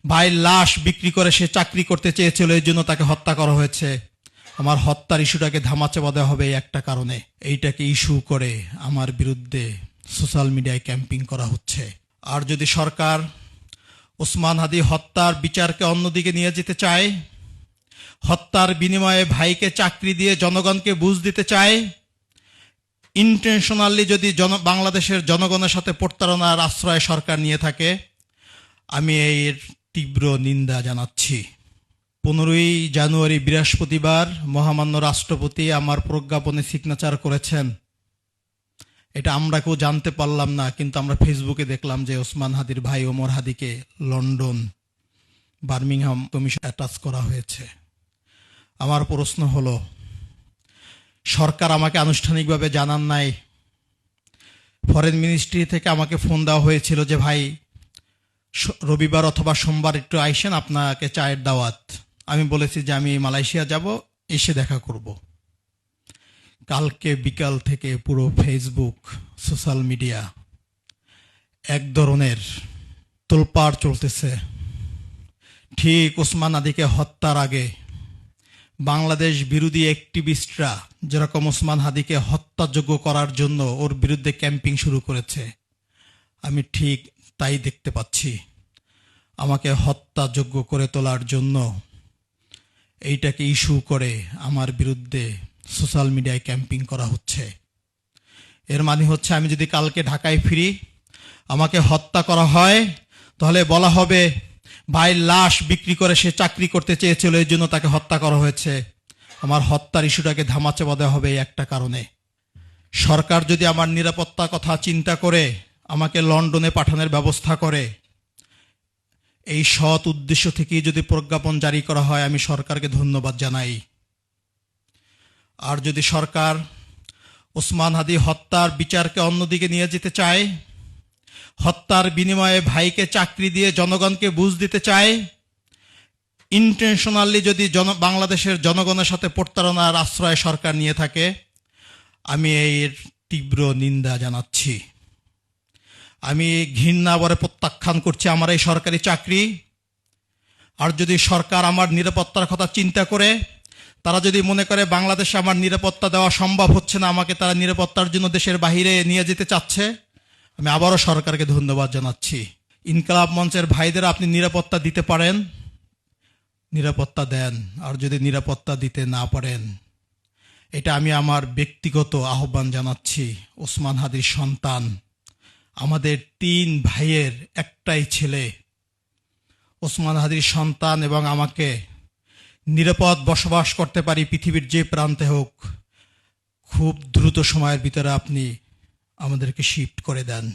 ভাইয়ের লাশ বিক্রি করে সে চাকরি করতে চেয়েছিল, এই জন্য তাকে হত্যা করা হয়েছে। আমার হত্যার ইস্যুটাকে ধামাচাপা দেওয়া হবে এই একটা কারণে। এইটাকে ইস্যু করে আমার বিরুদ্ধে সোশ্যাল মিডিয়ায় ক্যাম্পিং করা হচ্ছে। আর যদি সরকার ওসমান হাদি হত্যার বিচারকে অন্যদিকে নিয়ে যেতে চায়, হত্যার বিনিময়ে ভাইকে চাকরি দিয়ে জনগণকে বুঝ দিতে চায়, ইন্টেনশনালি যদি বাংলাদেশের জনগণের সাথে প্রতারণার আশ্রয় সরকার নিয়ে থাকে, আমি এর তীব্র নিন্দা জানাচ্ছি। 15ই জানুয়ারি বৃহস্পতিবার মহামান্য রাষ্ট্রপতি আমার প্রজ্ঞাপনে সিগনেচার করেছেন। এটা আমরা কেউ জানতে পারলাম না, কিন্তু আমরা ফেসবুকে দেখলাম যে ওসমান হাদির ভাই ওমর হাদিকে লন্ডন বার্মিংহাম কমিশন অ্যাটাচ করা হয়েছে। আমার প্রশ্ন হলো, সরকার আমাকে আনুষ্ঠানিকভাবে জানান নাই। ফরেন মিনিস্ট্রি থেকে আমাকে ফোন দেওয়া হয়েছিল যে ভাই রবিবার অথবা সোমবার একটু আইসেন, আপনাকে চায়ের দাওয়াত। আমি বলেছি যে আমি মালয়েশিয়া যাব, এসে দেখা করব। কালকে বিকাল থেকে পুরো ফেসবুক সোশ্যাল মিডিয়া এক ধরনের তোলপাড় চলতেছে। ঠিক ওসমান হাদিকে হত্যার আগে বাংলাদেশ বিরোধী অ্যাক্টিভিস্টরা যেরকম ওসমান হাদিকে হত্যাযোগ্য করার জন্য ওর বিরুদ্ধে ক্যাম্পিং শুরু করেছে, আমি ঠিক তাই দেখতে পাচ্ছি। আমাকে হত্যাযোগ্য করে তোলার জন্য এইটাকে ইস্যু করে আমার বিরুদ্ধে সোশ্যাল মিডিয়ায় ক্যাম্পিং করা হচ্ছে। এর মানে হচ্ছে আমি যদি কালকে ঢাকায় ফিরি, আমাকে হত্যা করা হয়, তাহলে বলা হবে ভাইয়ের লাশ বিক্রি করে সে চাকরি করতে চেয়েছিল, এই জন্য তাকে হত্যা করা হয়েছে। আমার হত্যার ইস্যুটাকে ধামাচাপা দেওয়া হবে এই একটা কারণে। সরকার যদি আমার নিরাপত্তার কথা চিন্তা করে আমাকে লন্ডনে পাঠানোর ব্যবস্থা করে, এই সৎ উদ্দেশ্য থেকেই যদি প্রজ্ঞাপন জারি করা হয়, আমি সরকারকে ধন্যবাদ জানাই। আর যদি সরকার ওসমান হাদি হত্যার বিচারকে অন্যদিকে নিয়ে যেতে চায়, হত্যার বিনিময়ে ভাইকে চাকরি দিয়ে জনগণকে বুঝ দিতে চায়, ইন্টেনশনালি যদি বাংলাদেশের জনগণের সাথে প্রতারণার আশ্রয় সরকার নিয়ে থাকে, আমি এর তীব্র নিন্দা জানাচ্ছি। আমি ঘৃণা ভরে প্রত্যাখ্যান করছি আমার এই সরকারি চাকরি। আর যদি সরকার আমার নিরাপত্তার কথা চিন্তা করে, তারা যদি মনে করে বাংলাদেশে আমার নিরাপত্তা দেওয়া সম্ভব হচ্ছে না, আমাকে তারা নিরাপত্তার জন্য দেশের বাহিরে নিয়ে যেতে চাচ্ছে, আমি আবারও সরকারকে ধন্যবাদ জানাচ্ছি। ইনকলাব মঞ্চের ভাইদের আপনি নিরাপত্তা দিতে পারেন, নিরাপত্তা দেন। আর যদি নিরাপত্তা দিতে না পারেন, এটা আমি আমার ব্যক্তিগত আহ্বান জানাচ্ছি। ওসমান হাদির সন্তান, আমাদের 3 ভাইয়ের একটাই ছেলে। ওসমান হাদির সন্তান এবং আমাকে নিরাপদ বসবাস করতে পারি পৃথিবীর যে প্রান্তে হোক, খুব দ্রুত সময়ের ভিতরে আপনি আমাদেরকে শিফট করে দেন।